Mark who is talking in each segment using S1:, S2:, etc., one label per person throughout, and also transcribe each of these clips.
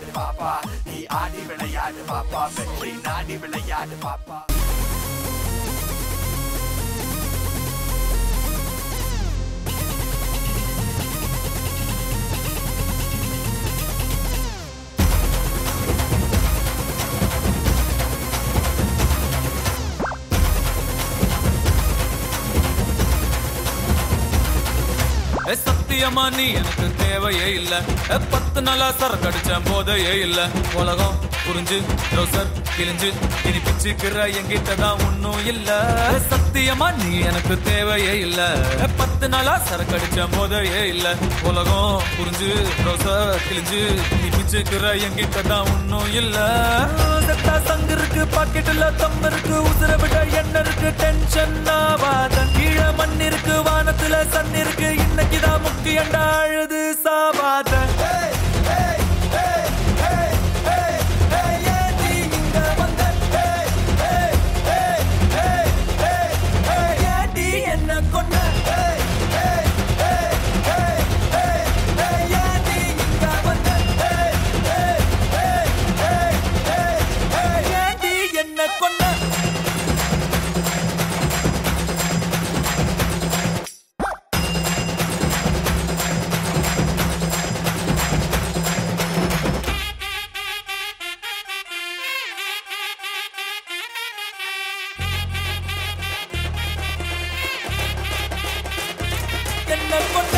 S1: விளையாடு பாப்பா நீ ஆடி விளையாடு பாப்பா வெற்றி நாடி விளையாடு பாப்பா
S2: சத்தியமா நீ எனக்கு தேவையே இல்ல 10 நாளா சரக்கடிச்ச போதையே இல்ல உலகம் புரிஞ்சு ரோசர் கிழிஞ்சு இனி பிச்சுக்கிற என்கிட்டதான் ஒன்னும் இல்ல சத்தியமா நீ எனக்கு தேவையே இல்ல 10 நாளா சரக்கடிச்ச போதையே இல்ல உலகம் புரிஞ்சு ரோசர் கிழிஞ்சு இனி பிச்சுக்கிற என்கிட்டதான் ஒன்னும் இல்ல செத்தா சங்கு இருக்கு பாக்கெட்டுல தம் இருக்கு உசுர விட என்ன இருக்கு டென்ஷன் ஆவாத கீழே மண் இருக்கு வானத்துல சன் இருக்கு இன்னைக்குதான் முக்கியண்டா அழுது சாவாத என்ன கொண்ட என்ன கொண்ட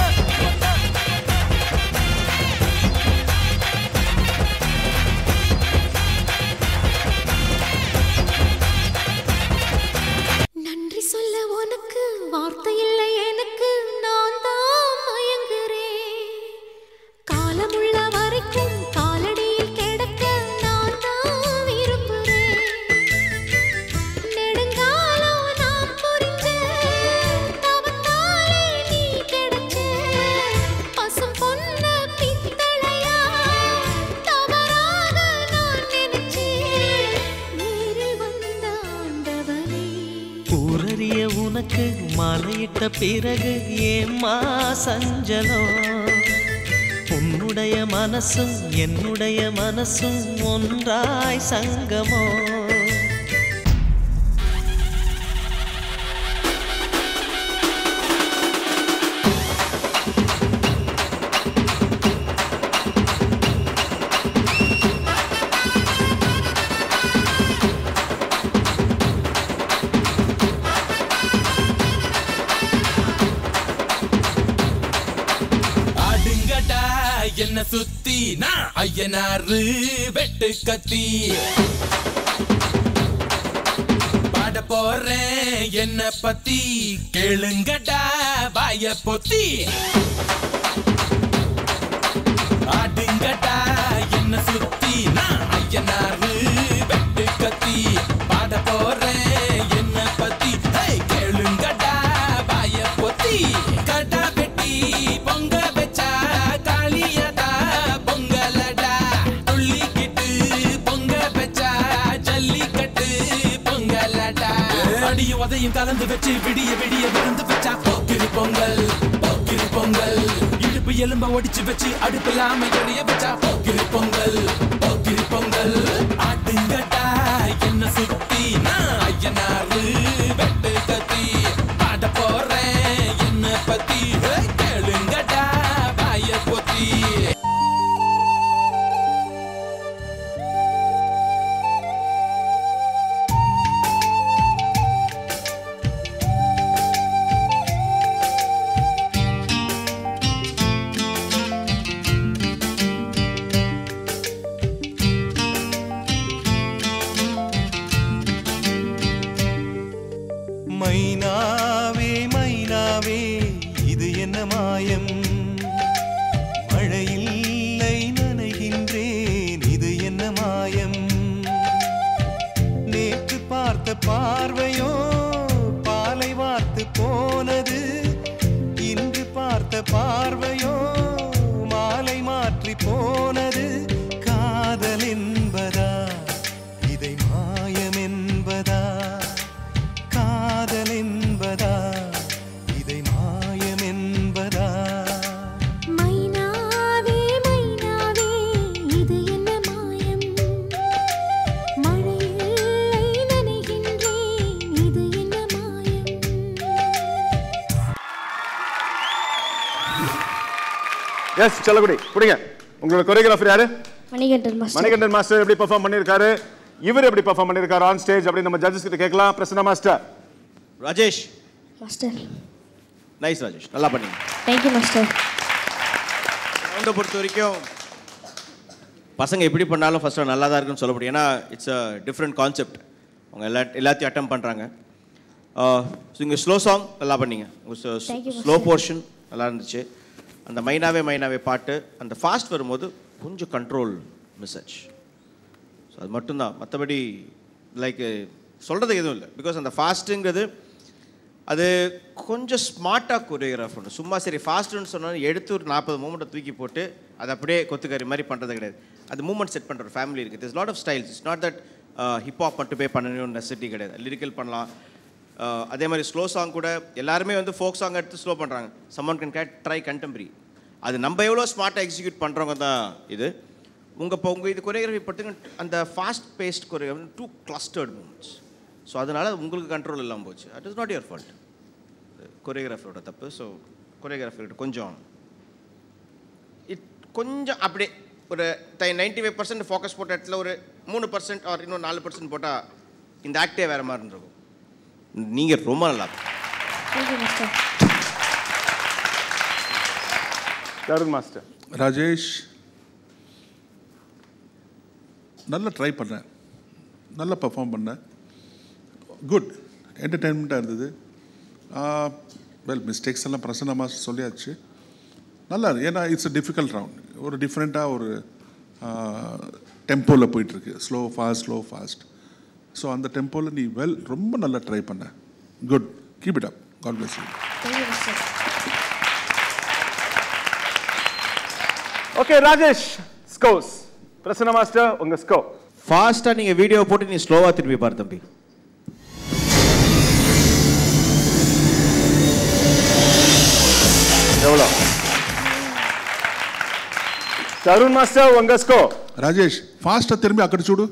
S3: நன்றி சொல்ல உனக்கு வார்த்தை இல்லை எனக்கு நான் தான் மயங்குறேன் காலமுள்ள வரைக்கும் காலடியில் கிடக்க நான் தான் விரும்புறேன் நெடுங்காலம் நான் புரிஞ்ச தவத்தாலே நீ கிடைச்ச பசும் பொன்ன பித்தளையா தவறாக நான் நினைச்சேன் நேரில் வந்த ஆண்டவனே
S4: ஊரறிய உனக்கு மாலையிட்ட பிறகு ஏம்மா சஞ்சலம் உன்னுடைய மனசும் என்னுடைய மனசும் ஒன்றாய் சங்கமோ
S1: என்ன சுத்தி நான் ஐயனாரு வெட்டு கத்தி பாட போறேன் என்ன பத்தி கேளுங்கடா வாய பொத்தி ஆடுங்கடா என்ன சுத்தி நான் ஐயனாரு வெட்டு கத்தி பாட போறேன் என்ன பத்தி கேளுங்கடா வாய பொத்தி கடா வெட்டி பொங்க வச்சா உதையும் கலந்து வச்சு விடிய விடிய விழுந்து வச்சா போக்கிரி பொங்கல் இடுப்பு எலும்ப ஒடிச்சு வச்சு அடுப்பில்லாம எரிய வச்சா போக்கிரி பொங்கல் ஆட்டுங்கட்டா என்ன சுத்தி நான் ஐயனாரு வெட்டு கத்தி பாட போறேன் என்ன பத்தி கேளுங்கட்டா வாய பொத்தி
S5: மைனாவே மைனாவே இது என்ன மாயம் மழையில்லை நனைகின்றேன் இது என்ன மாயம் நேற்று பார்த்த பார்வையோ பாலை வார்த்து போனது இன்று பார்த்த பார்வையோ மாலை மாற்றி போனது காதல் என்பதா இதை மாயம் என்பதா காதல் என்பதா இதை மாயம் என்பதா
S3: மைனாவே மைனாவே இது என்ன
S6: எஸ் செல்லகுடி புடிங்க. உங்களோட கோரியோகிராஃபர் யாரு?
S7: மணிகண்டன் மாஸ்டர்.
S6: மணிகண்டன் மாஸ்டர் எப்படி பெர்ஃபார்ம் பண்ணிருக்காரு, இவர் எப்படி பெர்ஃபார்ம் பண்ணிருக்காரு ஆன் ஸ்டேஜ் அப்படி நம்ம ஜட்ஜஸ் கிட்ட கேட்கலாம். Prasanna master.
S8: Rajesh
S7: master.
S8: Nice Rajesh, நல்லா பண்ணீங்க.
S7: Thank you master.
S8: ரவுண்டை பொறுத்த வரைக்கும் பசங்க எப்படி பண்ணாலும் ஃபர்ஸ்ட் நல்லா தான் இருக்குன்னு சொல்ல முடியும். ஏன்னா இட்ஸ் அ டிஃப்ரெண்ட் கான்செப்ட். அவங்க எல்லாத்தையும் அட்டம் பண்ணுறாங்க. ஸோ இங்கே ஸ்லோ சாங் நல்லா பண்ணீங்க. ஸ்லோ போர்ஷன் நல்லா இருந்துச்சு. அந்த மைனாவே பாட்டு அந்த ஃபாஸ்ட் வரும்போது கொஞ்சம் கண்ட்ரோல் மிஸ் ஆச்சு. ஸோ அது மட்டும்தான். மற்றபடி லைக் சொல்கிறதுக்கு எதுவும் இல்லை. பிகாஸ் அந்த ஃபாஸ்ட்டுங்கிறது அது கொஞ்சம் ஸ்மார்ட்டாக கொரியோகிராஃப் பண்ணும். சும்மா சரி ஃபாஸ்ட்டுன்னு சொன்னாலும் எடுத்து ஒரு 40 மூமெண்ட்டை தூக்கி போட்டு அதை அப்படியே கொத்துக்கறி மாதிரி பண்ணுறது கிடையாது. அது மூமெண்ட் செட் பண்ணுற ஒரு ஃபேமிலி இருக்குது. It's lot of styles. It's not that hip hop மட்டுமே பண்ணணும்னு நெசசிட்டி கிடையாது. லிரிக்கல் பண்ணலாம். அதே மாதிரி ஸ்லோ சாங் கூட எல்லாருமே வந்து ஃபோக் சாங் எடுத்து ஸ்லோ பண்ணுறாங்க. Someone can try contemporary. அது நம்ம எவ்வளோ ஸ்மார்ட்டாக எக்ஸிக்யூட் பண்ணுறவங்க தான் இது. உங்கள் இது கொரியோகிராஃபி பார்த்தீங்கன்னா அந்த fast paced choreography too clustered movements. So அதனால் உங்களுக்கு கண்ட்ரோல் இல்லாமல் போச்சு. It is not your fault. கொரியோகிராஃபரோட தப்பு. ஸோ கொரியோகிராஃபர்கிட்ட கொஞ்சம் அப்படியே ஒரு 95% ஃபோக்கஸ் போட்ட இடத்துல ஒரு 3% ஆர் இன்னும் 4% போட்டால் இந்த ஆக்டே வேறு மாதிரி இருக்கும். நீங்கள் ரொம்ப நல்லா இருக்கும்.
S6: தருண் மாஸ்டர்.
S9: ராஜேஷ் நல்லா ட்ரை பண்ணேன், நல்லா பர்ஃபார்ம் பண்ணேன். குட் என்டர்டெயின்மெண்ட்டாக இருந்தது. வெல் மிஸ்டேக்ஸ் எல்லாம் பிரசன்னா மாஸ்டர் சொல்லியாச்சு. நல்லா ஏன்னா இட்ஸ் அ டிஃபிகல்ட் ரவுண்ட். ஒரு டிஃப்ரெண்ட்டாக ஒரு டெம்போவில் போயிட்டுருக்கு. Slow fast. ஸோ அந்த டெம்போவில் நீ ரொம்ப நல்லா ட்ரை பண்ண. Good, keep it up. God bless you.
S6: Okay Rajesh, scores. Prasanna master உங்க ஸ்கோர்.
S8: ஃபாஸ்ட்டாக நீங்கள் வீடியோ போட்டு நீ ஸ்லோவாக திருப்பி பாரு தம்பி.
S6: எவ்வளோ? తరుణ్ మాస్టర్ వంగస్కో
S9: రాజేష్ ఫాస్ట్ తిరిగి అక్కడ చూడు